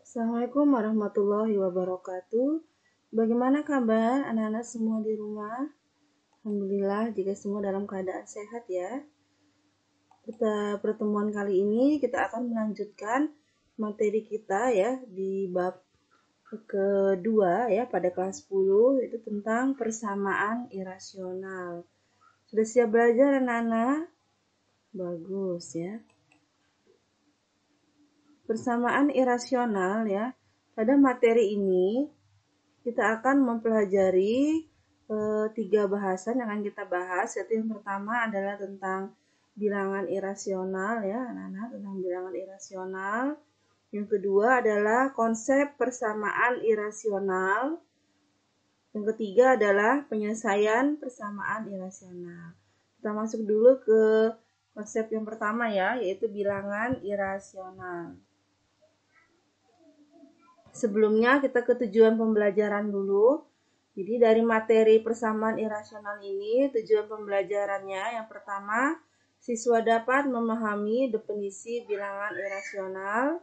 Assalamualaikum warahmatullahi wabarakatuh. Bagaimana kabar anak-anak semua di rumah? Alhamdulillah jika semua dalam keadaan sehat ya. Pada pertemuan kali ini kita akan melanjutkan materi kita ya di bab kedua ya pada kelas 10, itu tentang persamaan irasional. Sudah siap belajar anak-anak? Bagus ya. Persamaan irasional ya. Pada materi ini kita akan mempelajari 3 bahasan yang akan kita bahas, yaitu yang pertama adalah tentang bilangan irasional ya anak-anak, tentang bilangan irasional. Yang kedua adalah konsep persamaan irasional. Yang ketiga adalah penyelesaian persamaan irasional. Kita masuk dulu ke konsep yang pertama ya, yaitu bilangan irasional. Sebelumnya kita ke tujuan pembelajaran dulu. Jadi dari materi persamaan irasional ini, tujuan pembelajarannya yang pertama, siswa dapat memahami definisi bilangan irasional.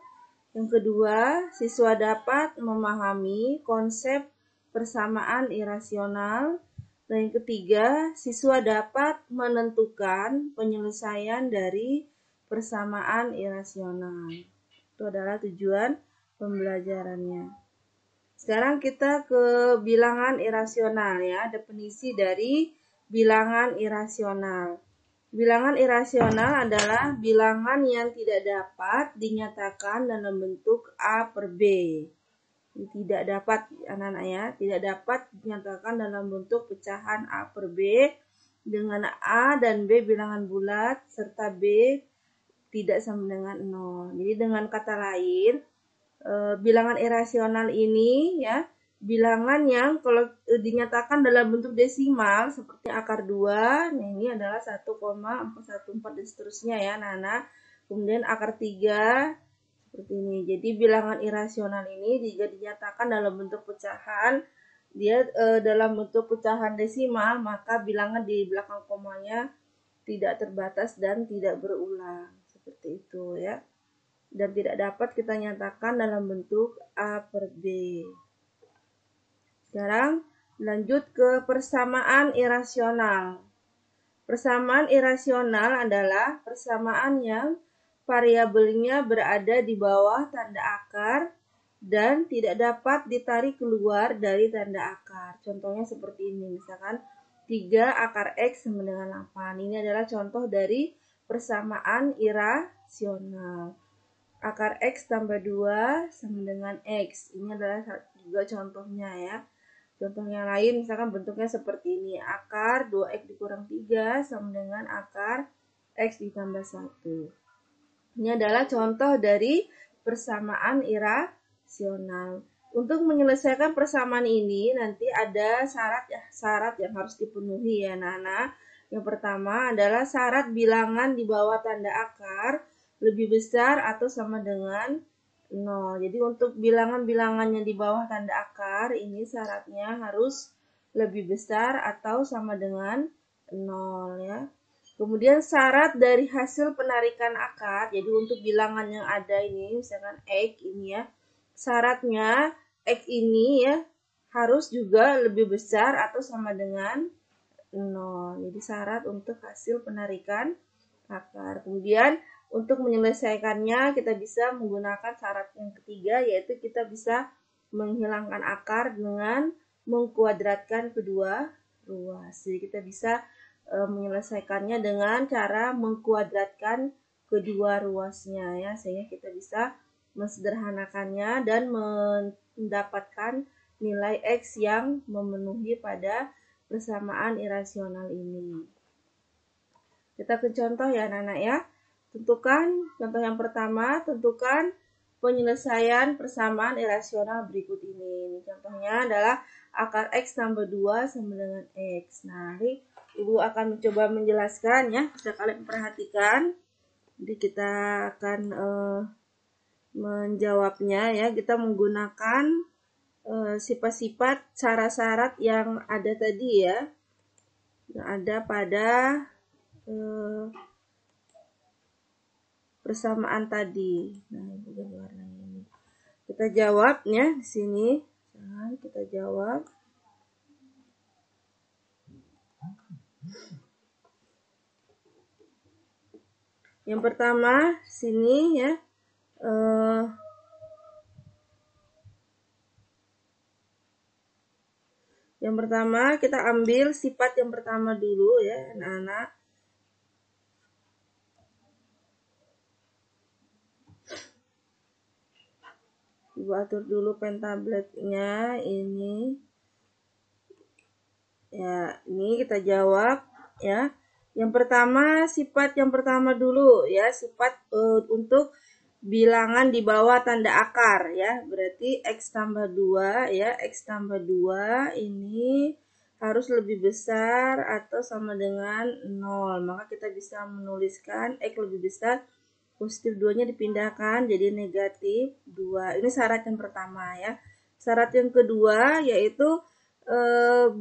Yang kedua, siswa dapat memahami konsep persamaan irasional. Dan yang ketiga, siswa dapat menentukan penyelesaian dari persamaan irasional. Itu adalah tujuan pembelajarannya. Sekarang kita ke bilangan irasional ya, definisi dari bilangan irasional. Bilangan irasional adalah bilangan yang tidak dapat dinyatakan dalam bentuk A per B. Tidak dapat anak-anak ya, tidak dapat dinyatakan dalam bentuk pecahan A per B dengan A dan B bilangan bulat serta B tidak sama dengan 0. Jadi dengan kata lain, bilangan irasional ini ya, bilangan yang kalau dinyatakan dalam bentuk desimal seperti akar 2, nah ini adalah 1,414 dan seterusnya ya anak-anak. Kemudian akar 3 seperti ini. Jadi bilangan irasional ini jika dinyatakan dalam bentuk pecahan, dia dalam bentuk pecahan desimal, maka bilangan di belakang komanya tidak terbatas dan tidak berulang. Seperti itu ya. Dan tidak dapat kita nyatakan dalam bentuk A per B. Sekarang lanjut ke persamaan irasional. Persamaan irasional adalah persamaan yang variabelnya berada di bawah tanda akar dan tidak dapat ditarik keluar dari tanda akar. Contohnya seperti ini, misalkan 3 akar X sama dengan 8. Ini adalah contoh dari persamaan irasional. Akar X tambah 2 sama dengan X. Ini adalah juga contohnya ya. Contoh yang lain misalkan bentuknya seperti ini. Akar 2X dikurang 3 sama dengan akar X ditambah 1. Ini adalah contoh dari persamaan irasional. Untuk menyelesaikan persamaan ini nanti ada syarat yang harus dipenuhi ya anak-anak. Yang pertama adalah syarat bilangan di bawah tanda akar lebih besar atau sama dengan 0. Jadi untuk bilangan-bilangannya di bawah tanda akar ini syaratnya harus lebih besar atau sama dengan 0 ya. Kemudian syarat dari hasil penarikan akar, jadi untuk bilangan yang ada ini misalkan X ini ya, syaratnya X ini ya harus juga lebih besar atau sama dengan 0. Jadi syarat untuk hasil penarikan akar. Kemudian untuk menyelesaikannya kita bisa menggunakan syarat yang ketiga, yaitu kita bisa menghilangkan akar dengan mengkuadratkan kedua ruas. Jadi kita bisa menyelesaikannya dengan cara mengkuadratkan kedua ruasnya ya, sehingga kita bisa mensederhanakannya dan mendapatkan nilai X yang memenuhi pada persamaan irasional ini. Kita ke contoh ya anak-anak ya. Tentukan, contoh yang pertama, tentukan penyelesaian persamaan irasional berikut ini. Contohnya adalah akar X tambah 2 sama dengan X. Nah, ini Ibu akan mencoba menjelaskan ya, bisa kalian perhatikan. Jadi kita akan menjawabnya ya, kita menggunakan sifat-sifat syarat-syarat yang ada tadi ya, yang ada pada persamaan tadi. Nah, ini warnanya ini. Kita jawabnya di sini. Kita jawab. Yang pertama sini ya. Yang pertama kita ambil sifat yang pertama dulu ya, anak-anak. Ibu atur dulu pen tabletnya ini. Ya, ini kita jawab ya. Yang pertama sifat yang pertama dulu ya, sifat untuk bilangan di bawah tanda akar ya, berarti X tambah 2 ya, X tambah 2 ini harus lebih besar atau sama dengan 0, maka kita bisa menuliskan X lebih besar, positif 2 nya dipindahkan jadi negatif 2, ini syarat yang pertama ya. Syarat yang kedua yaitu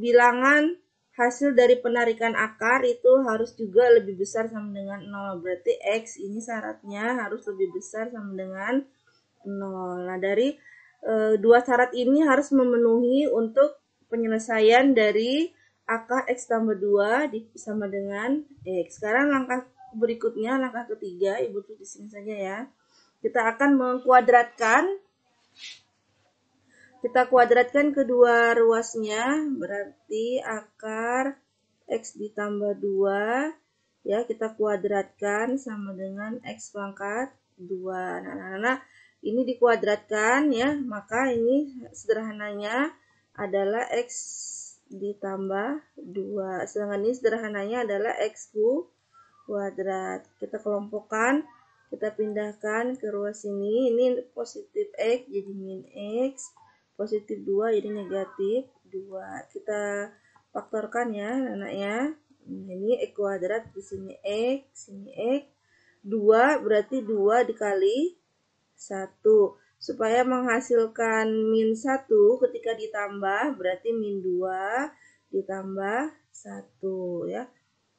bilangan hasil dari penarikan akar itu harus juga lebih besar sama dengan 0. Berarti X ini syaratnya harus lebih besar sama dengan 0. Nah, dari dua syarat ini harus memenuhi untuk penyelesaian dari akar X tambah 2 sama dengan X. Sekarang langkah berikutnya, langkah ketiga, Ibu tulis di sini saja ya. Kita akan mengkuadratkan. Kita kuadratkan kedua ruasnya, berarti akar X ditambah 2, ya kita kuadratkan sama dengan X pangkat 2. Nah, ini dikuadratkan ya, maka ini sederhananya adalah X ditambah 2. Sedangkan ini sederhananya adalah X kuadrat. Kita kelompokkan, kita pindahkan ke ruas ini positif X jadi min X. Positif 2 jadi negatif 2. Kita faktorkan ya anak-anak ya. Ini X kuadrat, di sini X, sini X. 2 berarti 2 dikali 1. Supaya menghasilkan min 1 ketika ditambah berarti min 2 ditambah 1 ya.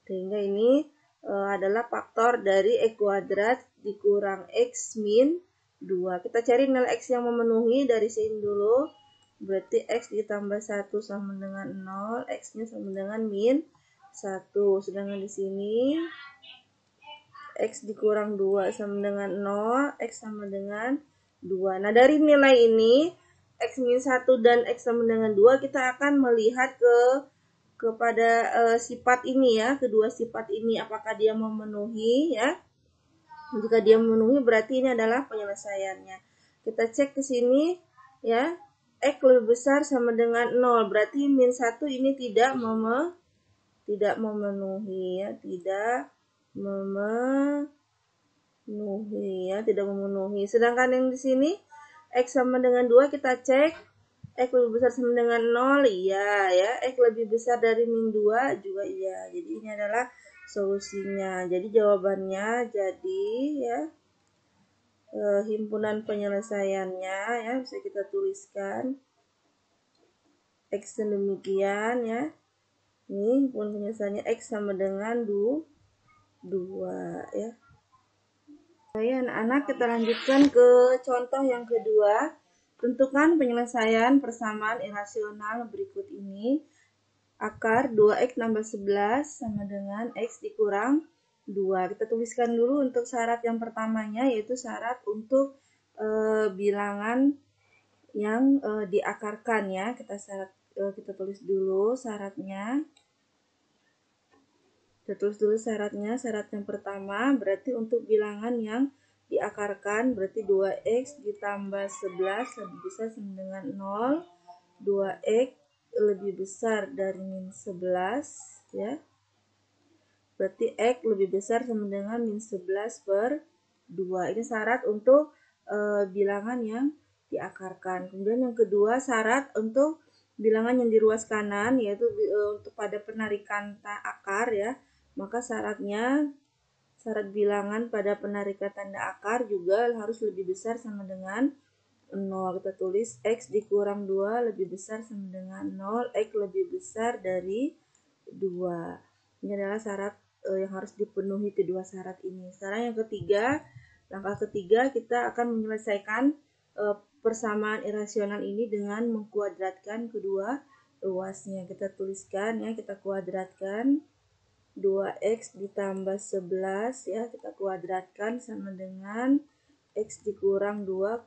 Sehingga ini adalah faktor dari X kuadrat dikurang X min 2. Kita cari nilai X yang memenuhi dari sini dulu. Berarti X ditambah 1 sama dengan 0. X-nya sama dengan min 1. Sedangkan di sini X dikurang 2 sama dengan 0. X sama dengan 2. Nah, dari nilai ini X min 1 dan X sama dengan 2 kita akan melihat kepada sifat ini ya. Kedua sifat ini apakah dia memenuhi ya. Jika dia memenuhi berarti ini adalah penyelesaiannya. Kita cek ke sini ya. X lebih besar sama dengan 0. Berarti min 1 ini tidak memenuhi ya. Tidak memenuhi. Sedangkan yang di sini X sama dengan 2 kita cek. X lebih besar sama dengan 0. Iya ya. X lebih besar dari min 2 juga iya. Jadi ini adalah solusinya. Jadi jawabannya jadi ya himpunan penyelesaiannya ya bisa kita tuliskan X demikian ya. Ini himpunan penyelesaiannya X sama dengan 2 ya. Oke anak-anak, kita lanjutkan ke contoh yang kedua. Tentukan penyelesaian persamaan irasional berikut ini. Akar 2X tambah 11 sama dengan X dikurang 2. Kita tuliskan dulu untuk syarat yang pertamanya, yaitu syarat untuk bilangan yang diakarkan ya. Kita tulis dulu syaratnya. Kita tulis dulu syaratnya. Syarat yang pertama berarti untuk bilangan yang diakarkan berarti 2X ditambah 11 lebih besar sama dengan 0. 2X lebih besar dari min 11 ya. Berarti X lebih besar sama dengan min 11 per 2. Ini syarat untuk bilangan yang diakarkan. Kemudian yang kedua syarat untuk bilangan yang di ruas kanan, yaitu untuk pada penarikan akar ya. Maka syarat bilangan pada penarikan tanda akar juga harus lebih besar sama dengan 0. Kita tulis X dikurang 2 lebih besar sama dengan 0. X lebih besar dari 2. Ini adalah syarat yang harus dipenuhi kedua syarat ini. Sekarang yang ketiga, langkah ketiga kita akan menyelesaikan persamaan irasional ini dengan mengkuadratkan kedua ruasnya. Kita tuliskan ya, kita kuadratkan 2x ditambah 11 ya, kita kuadratkan sama dengan x dikurang 2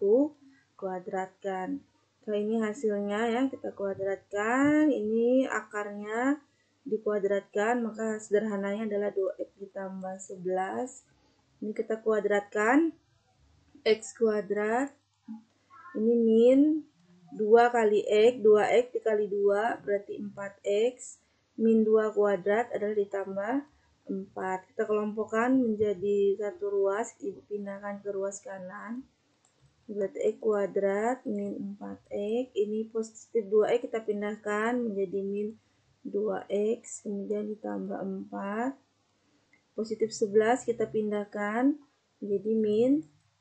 kuadratkan. Kalau ini hasilnya ya, kita kuadratkan, ini akarnya dikuadratkan, maka sederhananya adalah 2x ditambah 11. Ini kita kuadratkan, x kuadrat, ini min 2 kali x, 2x dikali 2 berarti 4x, min 2 kuadrat adalah ditambah 4. Kita kelompokkan menjadi satu ruas, ibu pindahkan ke ruas kanan. Berarti x kuadrat min 4x, ini positif 2x kita pindahkan menjadi min 2x, kemudian ditambah 4. Positif 11 kita pindahkan menjadi min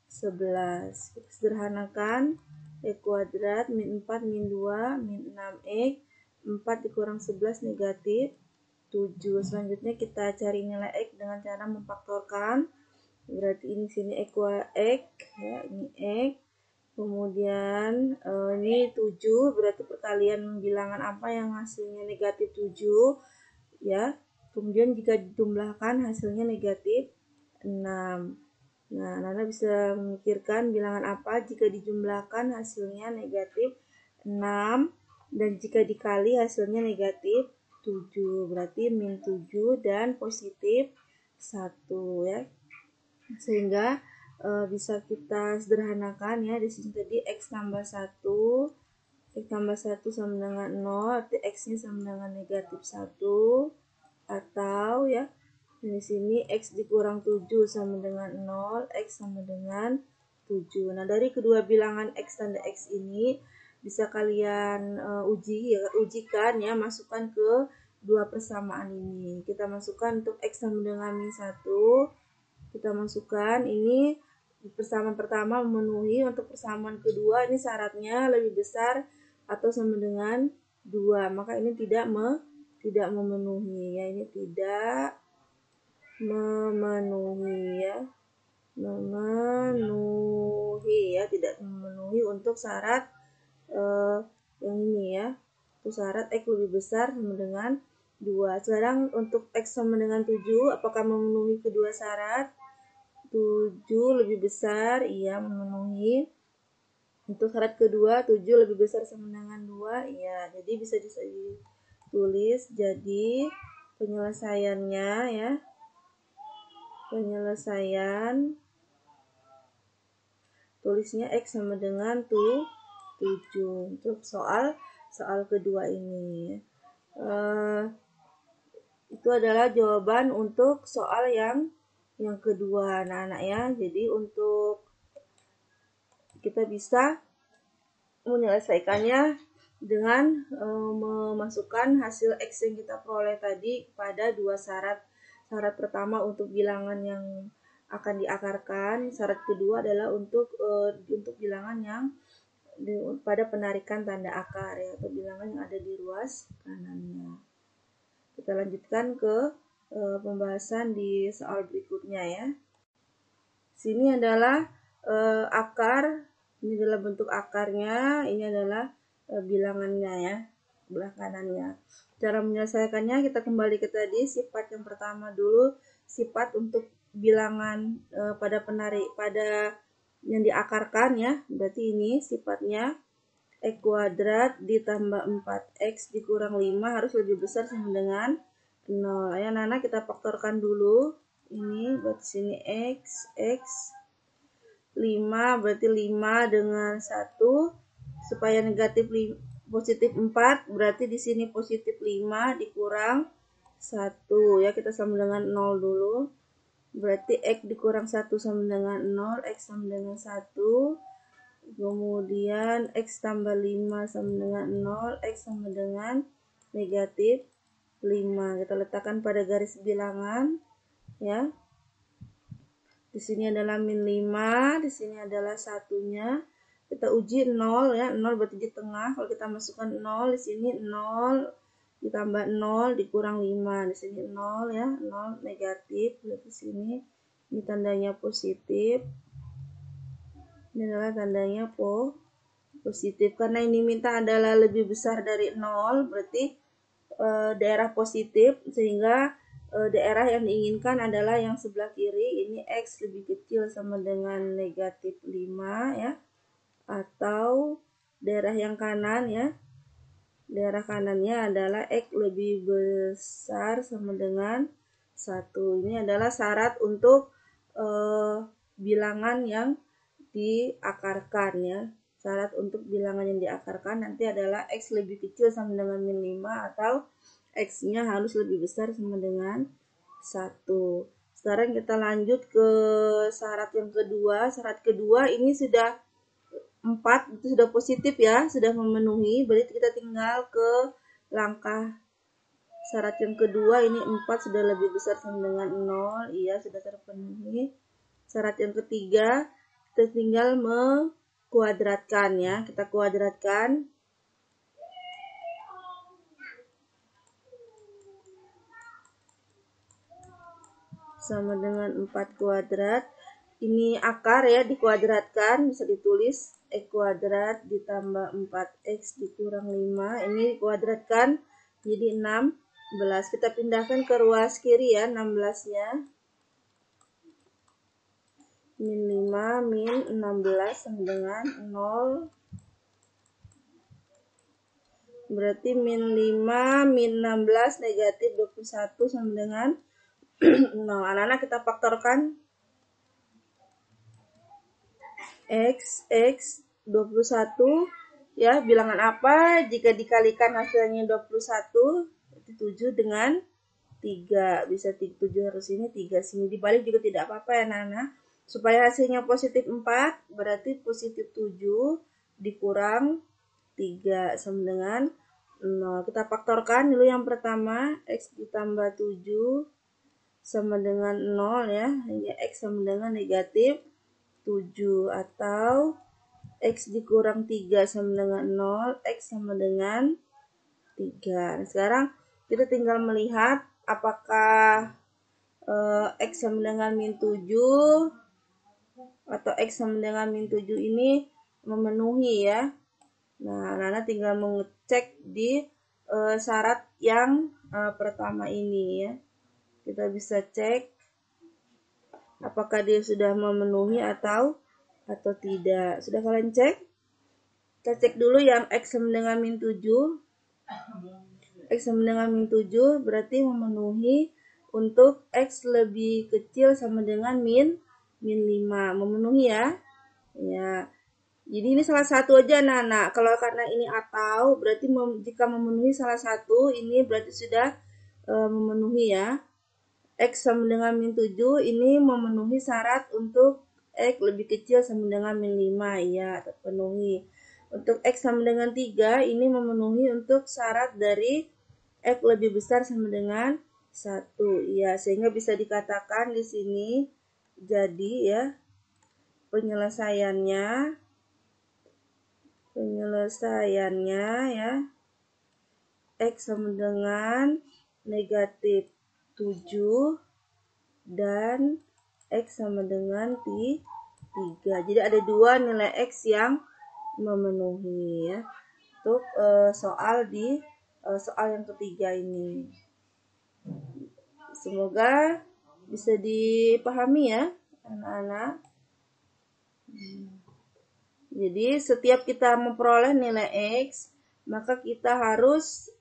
11. Kita sederhanakan, x kuadrat min 4 min 2 min 6x, 4 dikurang 11 negatif 7. Selanjutnya kita cari nilai x dengan cara memfaktorkan. Berarti ini sini x ya, ini x. Kemudian ini 7, berarti perkalian bilangan apa yang hasilnya negatif 7 ya. Kemudian jika dijumlahkan hasilnya negatif 6. Nah, Nana bisa memikirkan bilangan apa jika dijumlahkan hasilnya negatif 6 dan jika dikali hasilnya negatif 7. Berarti min 7 dan positif 1 ya. Sehingga bisa kita sederhanakan ya, di sini tadi x tambah 1 sama dengan 0, arti x-nya sama dengan negatif 1, atau ya di sini x dikurang 7 sama dengan 0, x sama dengan 7. Nah, dari kedua bilangan x tanda x ini bisa kalian ujikan ya, masukkan ke dua persamaan ini. Kita masukkan untuk x sama dengan min 1, kita masukkan ini persamaan pertama memenuhi, untuk persamaan kedua ini syaratnya lebih besar atau sama dengan 2, maka ini tidak memenuhi ya, ini tidak memenuhi ya, tidak memenuhi untuk syarat yang ini ya, untuk syarat x lebih besar sama dengan 2. Sekarang untuk x sama dengan 7, apakah memenuhi kedua syarat? 7 lebih besar, iya memenuhi. Untuk syarat kedua 7 lebih besar sama dengan 2, iya. Jadi bisa ditulis, jadi penyelesaiannya ya, penyelesaian tulisnya x sama dengan 7 untuk soal kedua ini. Itu adalah jawaban untuk soal yang kedua, anak-anak ya. Jadi untuk kita bisa menyelesaikannya dengan memasukkan hasil x yang kita peroleh tadi pada dua syarat. Syarat pertama untuk bilangan yang akan diakarkan, syarat kedua adalah untuk bilangan yang pada penarikan tanda akar ya, atau bilangan yang ada di ruas kanannya. Kita lanjutkan ke pembahasan di soal berikutnya ya. Sini adalah akar, ini adalah bentuk akarnya, ini adalah bilangannya ya, sebelah kanannya. Cara menyelesaikannya kita kembali ke tadi, sifat yang pertama dulu, sifat untuk bilangan pada yang diakarkan ya. Berarti ini sifatnya x kuadrat ditambah 4x dikurang 5 harus lebih besar sama dengan 0. Ayo Nana kita faktorkan dulu. Ini berarti sini x 5 berarti 5 dengan 1 supaya negatif positif 4 berarti di sini positif 5 dikurang 1 ya, kita sama dengan 0 dulu. Berarti x dikurang 1 sama dengan 0, x sama dengan 1. Kemudian x tambah 5 sama dengan 0, x sama dengan negatif 5. Kita letakkan pada garis bilangan ya. Di sini adalah min 5, di sini adalah satunya. Kita uji 0 ya, 0 berarti di tengah. Kalau kita masukkan 0 di sini 0 ditambah 0 dikurang 5. Di sini 0 ya, 0 negatif. Berarti sini ini tandanya positif. Ini adalah tandanya positif. Karena ini minta adalah lebih besar dari 0, berarti daerah positif, sehingga daerah yang diinginkan adalah yang sebelah kiri, ini X lebih kecil sama dengan negatif 5 ya, atau daerah yang kanan ya, daerah kanannya adalah X lebih besar sama dengan 1. Ini adalah syarat untuk bilangan yang diakarkan ya. Syarat untuk bilangan yang diakarkan nanti adalah X lebih kecil sama dengan min 5 atau X-nya harus lebih besar sama dengan 1. Sekarang kita lanjut ke syarat yang kedua. Syarat kedua ini sudah 4, itu sudah positif ya, sudah memenuhi. Berarti kita tinggal ke langkah syarat yang kedua, ini 4 sudah lebih besar sama dengan 0, iya sudah terpenuhi. Syarat yang ketiga, kita tinggal kuadratkan ya, kita kuadratkan sama dengan 4 kuadrat. Ini akar ya, dikuadratkan, bisa ditulis X kuadrat ditambah 4X dikurang 5, ini dikuadratkan jadi 16. Kita pindahkan ke ruas kiri ya, 16 nya min 5 min 16 sama dengan 0, berarti min 5 min 16 negatif 21 sama dengan 0. Anak-anak kita faktorkan X 21 ya, bilangan apa jika dikalikan hasilnya 21, itu 7 dengan 3, bisa 7 harus ini, 3 sini, dibalik juga tidak apa-apa ya anak-anak. Supaya hasilnya positif 4, berarti positif 7 dikurang 3 sama dengan 0. Kita faktorkan dulu yang pertama, X ditambah 7 sama dengan 0 ya, hingga X sama dengan negatif 7, atau X dikurang 3 sama dengan 0, X sama dengan 3. Nah, sekarang kita tinggal melihat apakah X sama dengan min 7 atau X sama dengan min 7 ini memenuhi ya. Nah, anak-anak tinggal mengecek di syarat yang pertama ini ya. Kita bisa cek apakah dia sudah memenuhi atau tidak. Sudah kalian cek? Kita cek dulu yang X sama dengan min 7. X sama dengan min 7 berarti memenuhi untuk X lebih kecil sama dengan min 5. Memenuhi ya. Ya. Jadi ini salah satu aja anak-anak. Kalau karena ini atau berarti jika memenuhi salah satu, ini berarti sudah memenuhi ya. X sama dengan min 7 ini memenuhi syarat untuk X lebih kecil sama dengan min 5, ya terpenuhi. Untuk X sama dengan 3 ini memenuhi untuk syarat dari X lebih besar sama dengan 1, ya, sehingga bisa dikatakan di sini jadi ya penyelesaiannya ya X sama dengan negatif 7 dan X sama dengan 3. Jadi ada dua nilai X yang memenuhi ya. Untuk soal yang ketiga ini. Semoga bisa dipahami ya anak-anak. Jadi setiap kita memperoleh nilai X, maka kita harus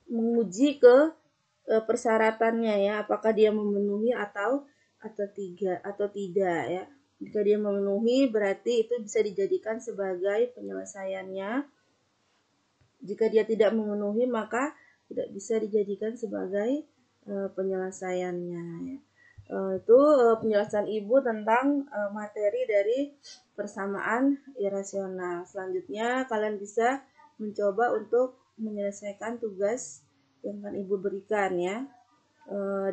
menguji ke persyaratannya ya, apakah dia memenuhi atau tidak ya. Jika dia memenuhi, berarti itu bisa dijadikan sebagai penyelesaiannya. Jika dia tidak memenuhi, maka tidak bisa dijadikan sebagai penyelesaiannya ya. Itu penjelasan Ibu tentang materi dari persamaan irasional. Selanjutnya kalian bisa mencoba untuk menyelesaikan tugas yang akan Ibu berikan ya.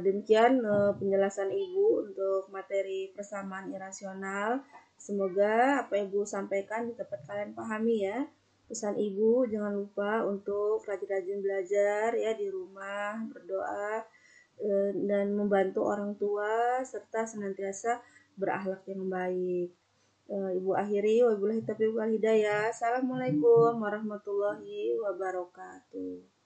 Demikian penjelasan Ibu untuk materi persamaan irasional. Semoga apa yang Ibu sampaikan dapat kalian pahami ya. Pesan Ibu, jangan lupa untuk rajin-rajin belajar ya di rumah, berdoa dan membantu orang tua serta senantiasa berakhlak yang baik. Ibu akhiri, wabillahi taufiq wal hidayah. Assalamualaikum warahmatullahi wabarakatuh.